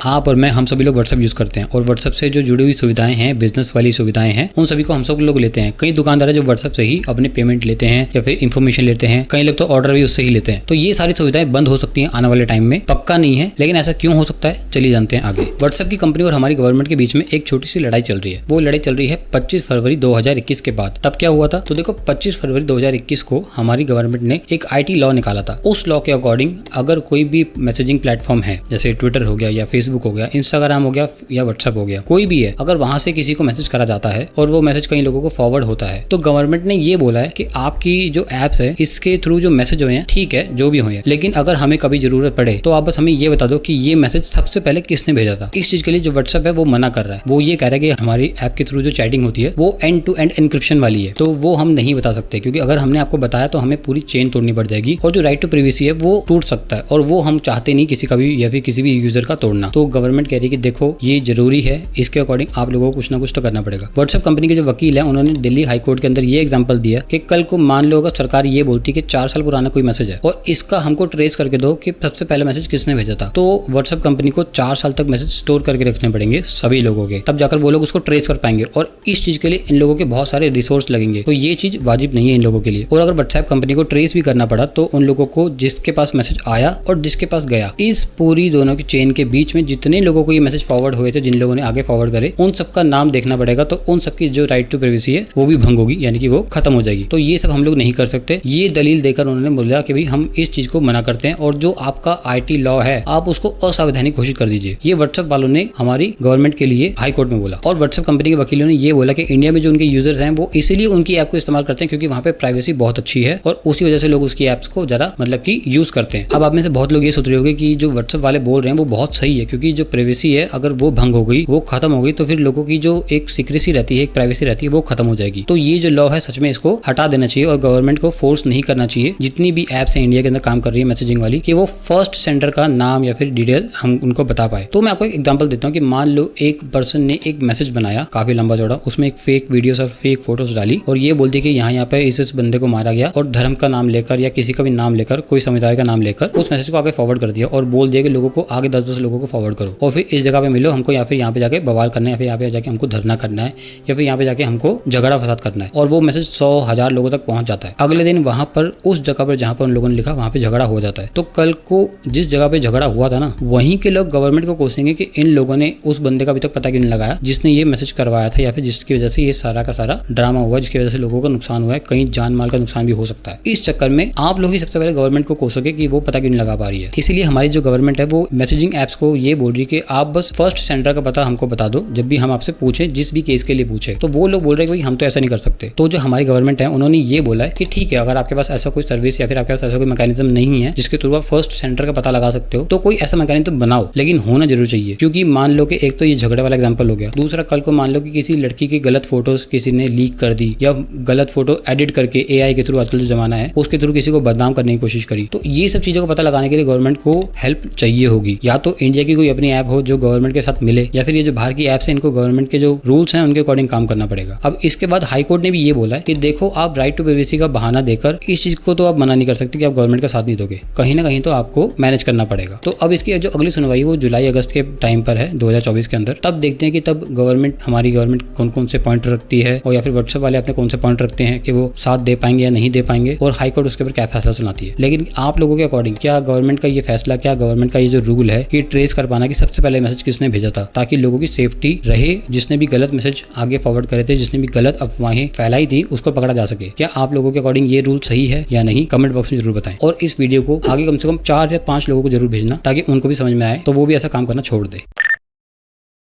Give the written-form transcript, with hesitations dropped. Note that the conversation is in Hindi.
आप और मैं हम सभी लोग व्हाट्सएप यूज करते हैं और व्हाट्सएप से जो जुड़ी हुई सुविधाएं हैं, बिजनेस वाली सुविधाएं हैं, उन सभी को हम सब लोग लेते हैं। कई दुकानदार है जो व्हाट्सएप से ही अपने पेमेंट लेते हैं या फिर इन्फॉर्मेशन लेते हैं। कई लोग तो ऑर्डर भी उससे ही लेते हैं। तो ये सारी सुविधाएं बंद हो सकती हैं आने वाले टाइम में, पक्का नहीं है, लेकिन ऐसा क्यों हो सकता है चलिए जानते हैं आगे। व्हाट्सएप की कंपनी और हमारी गवर्नमेंट के बीच में एक छोटी सी लड़ाई चल रही है। वो लड़ाई चल रही है 25 फरवरी 2021 के बाद। तब क्या हुआ था? तो देखो 25 फरवरी 2021 को हमारी गवर्नमेंट ने एक IT लॉ निकाला था। उस लॉ के अकॉर्डिंग अगर कोई भी मैसेजिंग प्लेटफॉर्म है, जैसे ट्विटर हो गया या फेसबुक हो गया, इंस्टाग्राम हो गया या व्हाट्सएप हो गया, कोई भी है, अगर वहां से किसी को मैसेज करा जाता है और वो मैसेज कई लोगों को फॉरवर्ड होता है, तो गवर्नमेंट ने ये बोला है कि आपकी जो एप्स है इसके थ्रू जो मैसेज हुए हैं, ठीक है जो भी हुए, लेकिन अगर हमें कभी जरूरत पड़े तो आप बस हमें ये बता दो कि ये मैसेज सबसे पहले किसने भेजा था। इस चीज के लिए जो व्हाट्सएप है वो मना कर रहा है। वो ये कह रहा है कि हमारी ऐप के थ्रू जो चैटिंग होती है वो एंड टू एंड एन्क्रिप्शन वाली है, तो वो हम नहीं बता सकते, क्योंकि अगर हमने आपको बताया तो हमें पूरी चेन तोड़नी पड़ जाएगी और जो राइट टू प्राइवेसी है वो टूट सकता है, और वो हम चाहते नहीं किसी का भी या फिर किसी भी यूजर का तोड़ना। तो गवर्नमेंट कह रही है कि देखो ये जरूरी है, इसके अकॉर्डिंग आप लोगों को कुछ ना कुछ तो करना पड़ेगा। व्हाट्सएप कंपनी के जो वकील है उन्होंने दिल्ली हाई कोर्ट के अंदर ये एग्जांपल दिया कि कल को मान लो अगर सरकार ये बोलती कि 4 साल पुराना कोई मैसेज है और इसका हमको ट्रेस करके दो कि सबसे पहले मैसेज किसने भेजा था, तो व्हाट्सएप कंपनी को 4 साल तक मैसेज स्टोर करके रखने पड़ेंगे सभी लोगों के, तब जाकर वो लोग उसको ट्रेस कर पाएंगे, और इस चीज के लिए इन लोगों के बहुत सारे रिसोर्स लगेंगे। तो ये चीज वाजिब नहीं है इन लोगों के लिए। और अगर व्हाट्सएप कंपनी को ट्रेस भी करना पड़ा तो उन लोगों को जिसके पास मैसेज आया और जिसके पास गया, इस पूरी दोनों की चेन के बीच में जितने लोगों को ये मैसेज फॉरवर्ड हुए थे, जिन लोगों ने आगे फॉरवर्ड करे, उन सबका नाम देखना पड़ेगा। तो उन सबकी जो राइट टू प्राइवेसी है वो भी भंग होगी, यानी कि वो खत्म हो जाएगी। तो ये सब हम लोग नहीं कर सकते। ये दलील देकर उन्होंने बोला कि भाई हम इस चीज को मना करते हैं, और जो आपका IT लॉ है आप उसको असंवैधानिक घोषित कर दीजिए। ये व्हाट्सएप वालों ने हमारी गवर्नमेंट के लिए हाई कोर्ट में बोला। और व्हाट्सएप कंपनी के वकीलों ने ये बोला कि इंडिया में जो उनके यूजर्स हैं वो इसीलिए उनकी ऐप को इस्तेमाल करते हैं क्योंकि वहां पे प्राइवेसी बहुत अच्छी है, और उसी वजह से लोग उसकी ऐप्स को ज्यादा मतलब कि यूज करते हैं। अब आप में से बहुत लोग ये सोच रहे होंगे कि जो व्हाट्सएप वाले बोल रहे हैं वो बहुत सही है, क्योंकि जो प्राइवेसी है अगर वो भंग हो गई, वो खत्म हो गई, तो फिर लोगों की जो एक सीक्रेसी रहती है, एक प्राइवेसी रहती है, वो खत्म हो जाएगी। तो ये जो लॉ है सच में इसको हटा देना चाहिए और गवर्नमेंट को फोर्स नहीं करना चाहिए, जितनी भी एप्स है इंडिया के अंदर काम कर रही है मैसेजिंग वाली, कि वो फर्स्ट सेंडर का नाम या फिर डिटेल हम उनको बता पाए। तो मैं आपको एक एग्जांपल देता हूँ कि मान लो एक पर्सन ने एक मैसेज बनाया काफी लंबा चौड़ा, उसमें एक फेक वीडियोस और फेक फोटोज डाली और ये बोलती कि यहाँ पे इस बंदे को मारा गया, और धर्म का नाम लेकर या किसी का भी नाम लेकर, कोई समुदाय का नाम लेकर उस मैसेज को आगे फॉरवर्ड कर दिया और बोल दिया कि लोगों को आगे 10-10 लोगों को फॉरवर्ड करो, और फिर इस जगह पे मिलो हमको, या फिर यहाँ पे जाके बवाल करना है, या फिर यहाँ पे जाके हमको धरना करना है, या फिर यहाँ पे जाके हमको झगड़ा फसाद करना है। और वो मैसेज 100,000 लोगों तक पहुंच जाता है। अगले दिन वहां पर उस जगह पर जहां पर उन लोगों ने लिखा वहां पे झगड़ा हो जाता है। तो कल को जिस जगह पे झगड़ा हुआ था ना, वहीं के लोग गवर्नमेंट को कोसेंगे कि इन लोगों ने उस बंदे का अभी तक पता क्यों नहीं लगाया जिसने ये मैसेज करवाया था, या फिर जिसकी वजह से ये सारा का सारा ड्रामा हुआ, जिसकी वजह से लोगों का नुकसान हुआ है, कहीं जान माल का नुकसान भी हो सकता है। इस चक्कर में आप लोग ही सबसे पहले गवर्नमेंट को कोसोगे कि वो पता क्यों नहीं लगा पा रही है। इसीलिए हमारी जो गवर्नमेंट है वो मैसेजिंग एप्स को ये बोल रही है कि आप बस फर्स्ट सेंडर का पता हमको बता दो जब भी हम आपसे पूछे, जिस भी केस के लिए पूछे। तो वो लोग बोल रहे हैं कि हम तो ऐसा नहीं कर सकते। तो जो हमारी गवर्नमेंट है उन्होंने ये बोला है कि ठीक है, अगर आपके पास ऐसा कोई सर्विस या फिर आपके पास ऐसा कोई मैकेनिज्म नहीं है जिसके थ्रू आप फर्स्ट सेंटर का पता लगा सकते हो, तो कोई ऐसा मैकेनिज्म बनाओ, लेकिन होना जरूर चाहिए। क्योंकि मान लो कि एक तो ये झगड़े वाला एग्जांपल हो गया, दूसरा कल को मान लो कि किसी लड़की की गलत फोटोज किसी ने लीक कर दी, या गलत फोटो एडिट करके AI के थ्रू, आजकल जो जमाना है उसके थ्रू किसी को बदनाम करने की कोशिश करी, तो ये सब चीजों को पता लगाने के लिए गवर्नमेंट को हेल्प चाहिए होगी। या तो इंडिया की कोई अपनी ऐप हो जो गवर्नमेंट के साथ मिले, या फिर ये जो बाहर की ऐप्स है इनको गवर्नमेंट के जो रूल्स हैं उनके अकॉर्डिंग काम करना पड़ेगा। अब इसके बाद हाई कोर्ट ने भी ये बोला है कि देखो आप राइट टू प्राइवेसी का बहाना देकर इस चीज को तो आप मना नहीं कर सकते कि आप गवर्नमेंट का साथ नहीं दोगे, कहीं ना कहीं तो आपको मैनेज करना पड़ेगा। तो अब इसकी जो अगली सुनवाई वो जुलाई अगस्त के टाइम पर है 2024 के अंदर। तब देखते हैं कि तब हमारी गवर्नमेंट कौन कौन से पॉइंट रखती है, और या फिर व्हाट्सएप वाले अपने कौन से पॉइंट रखते हैं कि वो साथ दे पाएंगे या नहीं दे पाएंगे, और हाई कोर्ट उसके ऊपर क्या फैसला सुनाती है। लेकिन आप लोगों के अकॉर्डिंग क्या गवर्नमेंट का ये फैसला, क्या गवर्नमेंट का ये जो रूल है कि ट्रेस कर पाना कि सबसे पहले मैसेज किसने भेजा था, ताकि लोगों की सेफ्टी रहे, जिसने भी गलत मैसेज आगे फॉरवर्ड करे थे, जिसने भी गलत अफवाहें फैलाई थी, उसको पकड़ा जा सके। क्या आप लोगों के अकॉर्डिंग ये रूल सही है या नहीं, कमेंट बॉक्स में जरूर बताएं। और इस वीडियो को आगे कम से कम 4 या 5 लोगों को जरूर भेजना, ताकि उनको भी समझ में आए तो वो भी ऐसा काम करना छोड़ दे।